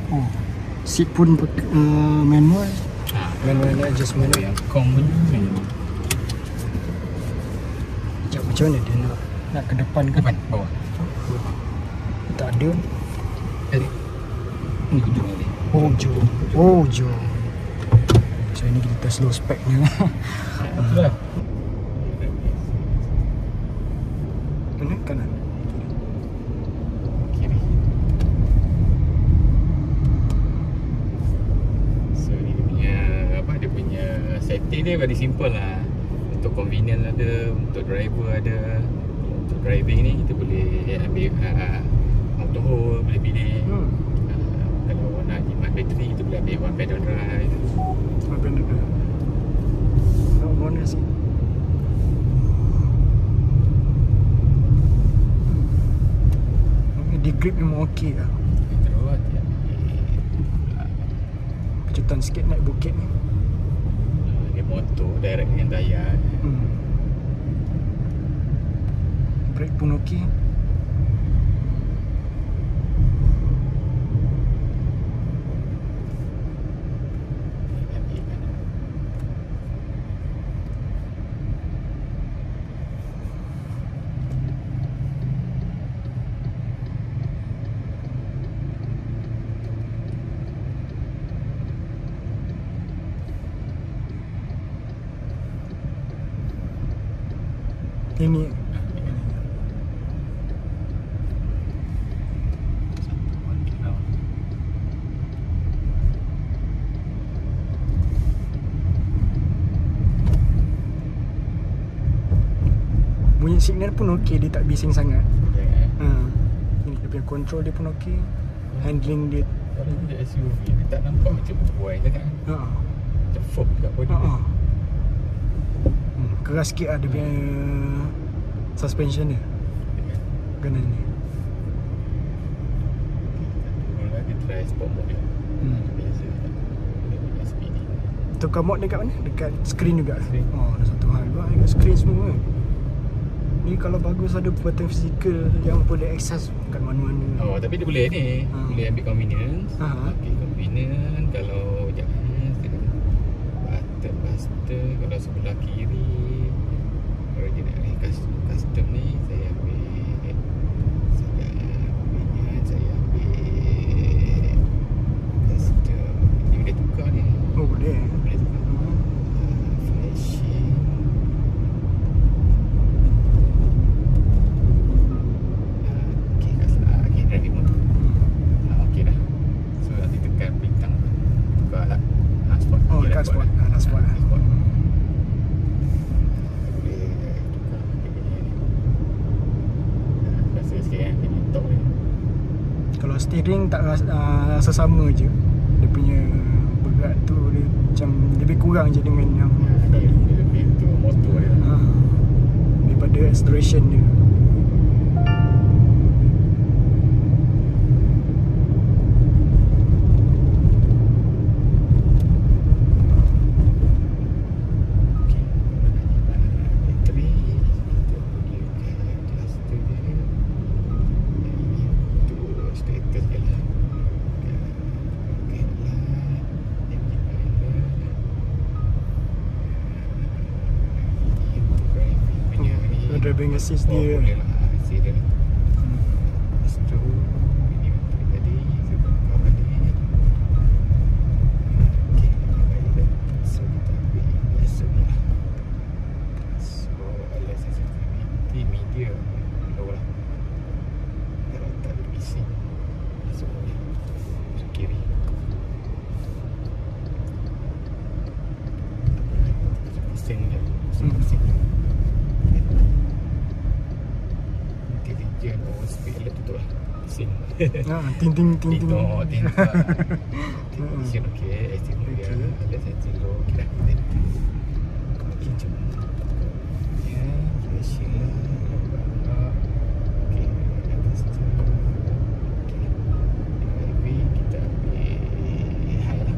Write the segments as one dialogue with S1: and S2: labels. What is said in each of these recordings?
S1: Oh, seat pun manual. Manual adjustment
S2: yang com pun manual.
S1: Macam mana dia nak ke depan ke?
S2: Depan, bawah.
S1: Tak ada.
S2: Tarik. Ni hujung ni.
S1: Jom. So ini kita test low spec-nya lah.
S2: Itulah.
S1: Mana? Kanan?
S2: Kiri. So ni dia punya dia punya setting dia very simple lah. Untuk convenience ada, untuk driver ada. Untuk driving ni kita boleh ambil auto hold, boleh pilih. Kalau nak jimat bateri kita boleh ambil one pedal drive.
S1: One pedal drive. Oh, mana sih? Di grip memang okey lah.
S2: Terus hati-hati.
S1: Kejutan sikit naik bukit ni.
S2: Dia motor direct dengan daya.
S1: Brake pun okey. Ini bunyi signal pun okey, dia tak bising sangat. Ini dia punya control dia pun okey. Handling dia
S2: Kalau dia SUV dia tak nampak macam buai sangat. Macam fork kat body dia.
S1: Keras sikit lah dia punya suspension dia. Kanan ni.
S2: Mula dia try sport mode dia. Beza tak? Dia punya speedy.
S1: Tukar mode dekat mana? Dekat screen juga?
S2: Screen.
S1: Oh, ada satu hal juga dekat screen semua kan? Ni kalau bagus ada button fizikal yang boleh access kat mana-mana.
S2: Oh, tapi dia boleh ni. Boleh ambil convenience. Okay, convenience. Kalau sekejap button kalau sebelah kiri. Kalau dia nak custom ni, saya ambil custom. Ni boleh tukar ni.
S1: Oh, boleh.
S2: Boleh tukar. Flashing. Okay, kat sebelah. Okay, driving mode. Okay dah. So nanti tekan bintang. Tukar lah. Sport.
S1: Oh, dekat sport. Nak sport lah. Kalau steering tak rasa sama je. Dia punya berat tu dia macam lebih kurang je dengan yang tadi.
S2: Dia lebih tu motor dia.
S1: Daripada acceleration dia. Driving assist dia.
S2: Boleh lah assist dia. Lepas tu ini untuk tadi sebab kau tadi. Okay, so kita ambil biasa lah. So alas sensitivity medium low lah. Kalau tak ada bising masuk boleh kiri. Bising dia. Bising dia. Speed alert tu lah. Bising.
S1: Ting ting ting ting.
S2: Oh, ting. Bising okey. Active dia. Alert setting low. Kita dah. Okey, jom. Ya, flashing lah. Okey, atas tu. Okey. Driving kita ambil high lah.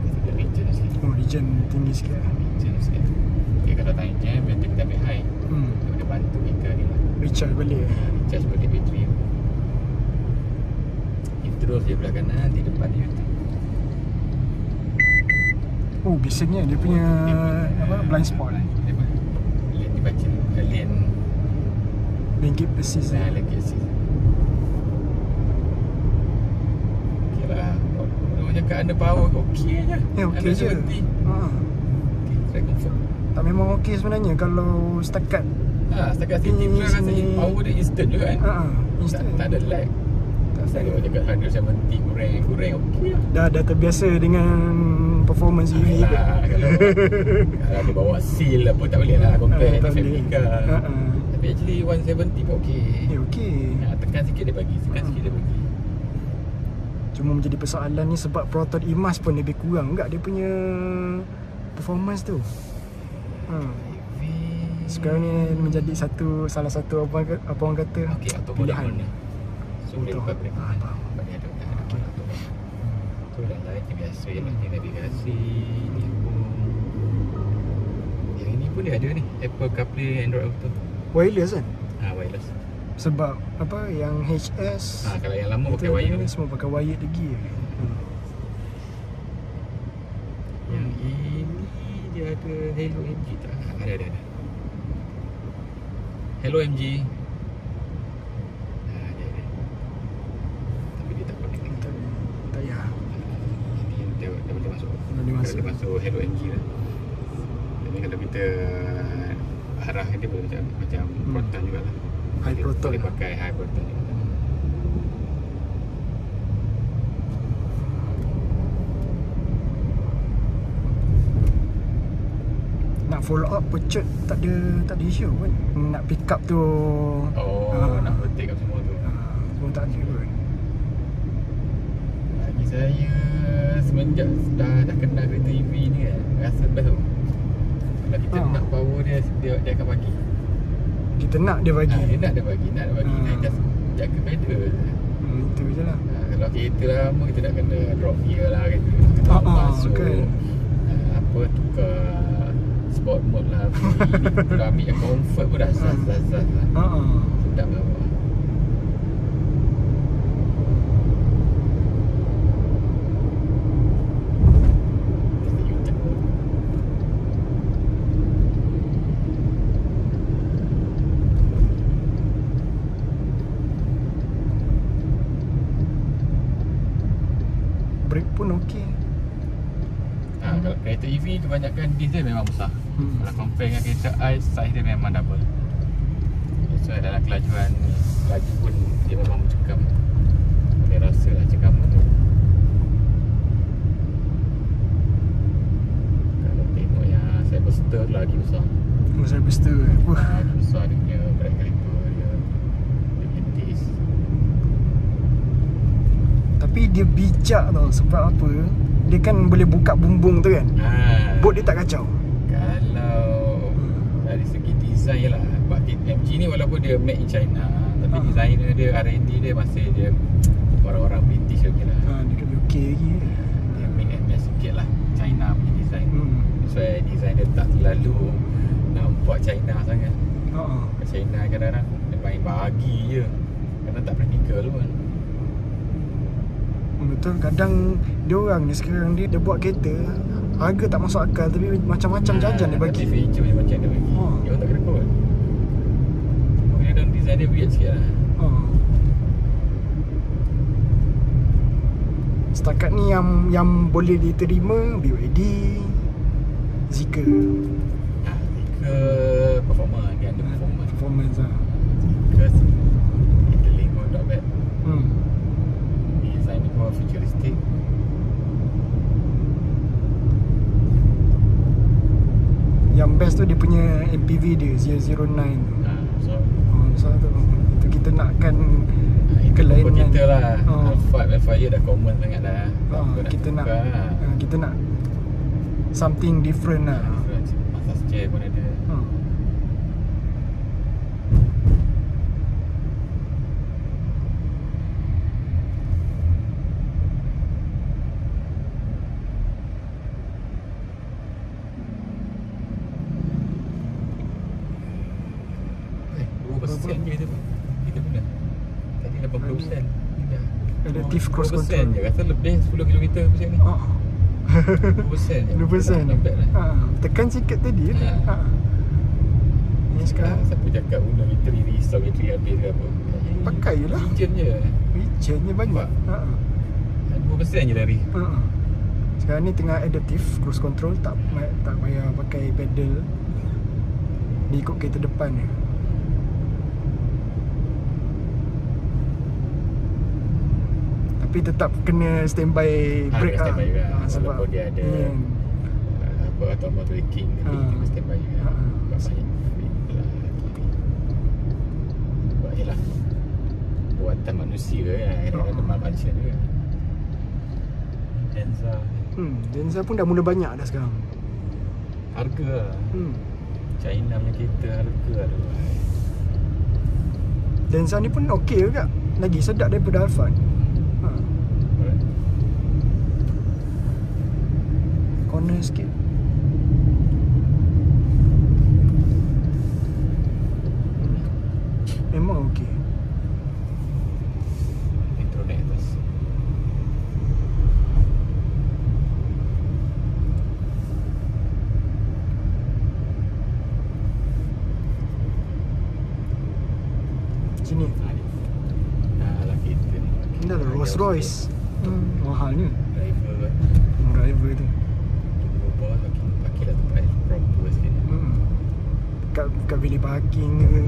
S2: Kita ambil region sikit.
S1: Oh, region tinggi sikit lah.
S2: Region sikit. Okey, kalau tak jam, nanti kita ambil high. Dia bantu kita ni lah.
S1: Recharge balik.
S2: Recharge balik bateri. Intro terus je belah kanan, di depan dia tu.
S1: Oh, bisingnya dia punya blind spot.
S2: Lane dibaca,
S1: Lane keep assist.
S2: lane assist. Okey lah. Orang cakap under power okey je.
S1: Okey je.
S2: Okey, try confirm.
S1: Tak memang okey sebenarnya kalau setakat
S2: Setakat City pun rasanya power dia instant je kan.
S1: instant.
S2: Tak ada lag. Tak ada orang cakap 170 kurang okey lah.
S1: Dah terbiasa dengan performance EV tu.
S2: Kalau dia bawa seal apa tak boleh lah compare
S1: tak
S2: dengan family
S1: boleh.
S2: car. Tapi actually 170 pun okey.
S1: Okey.
S2: Tekan sikit dia bagi, sikit dia bagi.
S1: Cuma menjadi persoalan ni sebab Proton Emas pun lebih kurang enggak dia punya performance tu. Sekarang ni menjadi salah satu apa orang kata
S2: Okey, auto
S1: pilihan.
S2: ni. So boleh buka brake.
S1: Faham.
S2: Bagi ada auto. Tu dah lain ni biasa je lah, ni navigasi ni pun. Yang ini pun dia ada ni, Apple CarPlay, Android Auto.
S1: Wireless kan?
S2: Wireless.
S1: Sebab apa yang HS
S2: Kalau yang lama pakai
S1: itu
S2: wire
S1: ni
S2: ni.
S1: semua pakai wire lagi.
S2: Yang ini dia ada Hello MG tak? Ada. Hello MG. Ada. Tapi dia tak connect lagi.
S1: Tak payah.
S2: Ini dia dah boleh masuk.
S1: Boleh masuk.
S2: Dia masuk Hello MG lah. Jadi kalau kita arah dia boleh macam Proton jugalah.
S1: High Proton
S2: Boleh
S1: lah.
S2: pakai High Proton juga.
S1: Nak follow up pecut tak ada issue pun. Nak pick up tu
S2: Nak overtake semua tu.
S1: semua tak ada pun.
S2: Bagi saya semenjak dah kenal kereta EV ni kan, rasa best tau. Kalau kita nak power dia akan bagi.
S1: Kita nak dia bagi.
S2: Dia nak dia bagi. Dia just jaga pedal je.
S1: Itu je lah.
S2: Kalau kereta lama kita nak kena drop gear lah kena masuk
S1: kan.
S2: apa tukar sport mode lah. Kalau ambil yang comfort pun dah zaz lah. Sedap lah.
S1: Brake pun okey.
S2: Kalau kereta EV kebanyakan disc dia memang besar. Kalau compare dengan kereta ICE, size dia memang double. So dalam kelajuan laju pun dia memang mencekam. Boleh rasa lah cekam tu. Kalau tengok yang Cyberster tu lagi besar.
S1: Saya bester.
S2: Lagi besar dia punya brake caliper dia punya disc.
S1: Tapi dia bijak tau. Sebab apa? Dia kan boleh buka bumbung tu kan. Bot dia tak kacau.
S2: Kalau dari segi design lah, sebab MG ni walaupun dia made in China, tapi designer dia, R&D dia masih dia orang-orang British lagi lah.
S1: Dia lebih okey lagi.
S2: Dia made and match sikit lah China punya design. So design dia tak terlalu nampak China sangat. Kat China kadang-kadang dia main bagi je, kadang tak practical pun.
S1: Betul, kadang dia orang ni sekarang dia buat kereta harga tak masuk akal tapi macam-macam jajan dia bagi.
S2: Tapi feature macam-macam dia bagi. Dia orang tak kena kot. Dia dalam design dia weird sikit lah.
S1: Setakat ni yang boleh diterima BYD, Zeekr.
S2: Zeekr performance, dia ada
S1: performance lah.
S2: Zeekr handling pun not bad. Design ni pun futuristic.
S1: Yang best tu dia punya MPV dia 009 tu. So tu itu kita nakkan kelainan.
S2: Kita lah Alphard dah common sangat dah.
S1: Kita nak something different lah.
S2: Massage chair pun ada. Persen je tu kita guna. Tadi 80% ni dah
S1: Adaptive cross
S2: 2%
S1: control.
S2: je, rasa lebih 10 km macam ni. 2% je.
S1: 2%.
S2: Not bad lah.
S1: Tekan sikit tadi. Ni sekarang
S2: Siapa cakap guna bateri risau bateri habis ke apa?
S1: pakai je lah.
S2: Regen je.
S1: Regen je banyak.
S2: 2% je lari.
S1: Sekarang ni tengah adaptive cruise control, tak payah pakai pedal. Dia ikut kereta depan je. Tapi tetap kena standby brake lah.
S2: Standby juga.
S1: Sebab
S2: Walaupun dia ada apa automatic braking, tapi kena standby juga. Banyak sebab yelah buatan manusia kan, ada malfunction juga. Denza
S1: Denza pun dah mula banyak dah sekarang.
S2: harga lah. China punya kereta harga lah.
S1: Denza ni pun okey juga. Lagi sedap daripada Alphard. Corner sikit. Memang okey.
S2: Intro naik atas.
S1: Sini.
S2: Dah lah kereta ni.
S1: Ini dah Rolls Royce. Mahal ni.
S2: Driver kan.
S1: Driver tu.
S2: Berubah pakai lah tempat proper sikit.
S1: Kat bilik parking kan.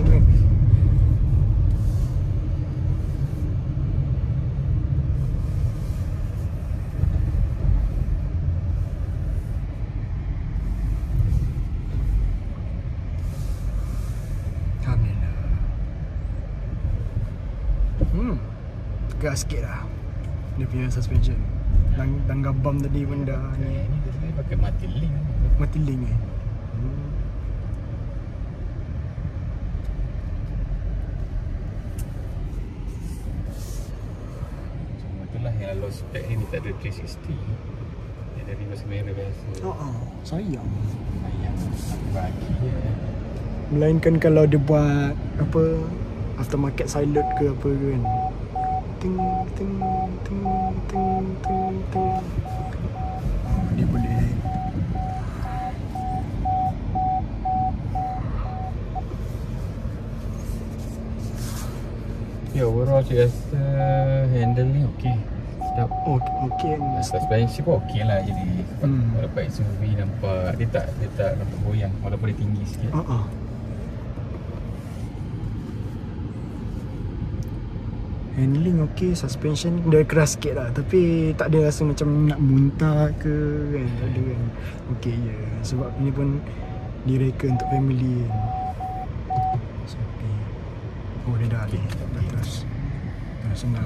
S1: Alhamdulillah. Tegak sikit lah dia punya suspension. Tangga bum tadi pun dah ni.
S2: Ni dia sebenarnya pakai mati link.
S1: Mati link
S2: Cuma tu lah yang low spec ni tak ada 360. Dia dari reverse camera biasa.
S1: Sayang.
S2: Sayang aku bagi je.
S1: Melainkan kalau dia buat apa aftermarket silent ke apa ke kan. Ting ting ting ting ting ting. Dia boleh
S2: Ya overall saya rasa handle ni okey. Sedap.
S1: okey.
S2: Suspension pun okey lah jadi. Walaupun SUV nampak dia tak nampak goyang walaupun dia tinggi sikit.
S1: Handling okey, suspension dia keras sikit lah. Tapi tak ada rasa macam nak muntah ke kan. Tak ada kan. Okey je. Sebab ni pun direka untuk family kan. Oh dia dah ni. Dah terus. Dah senang.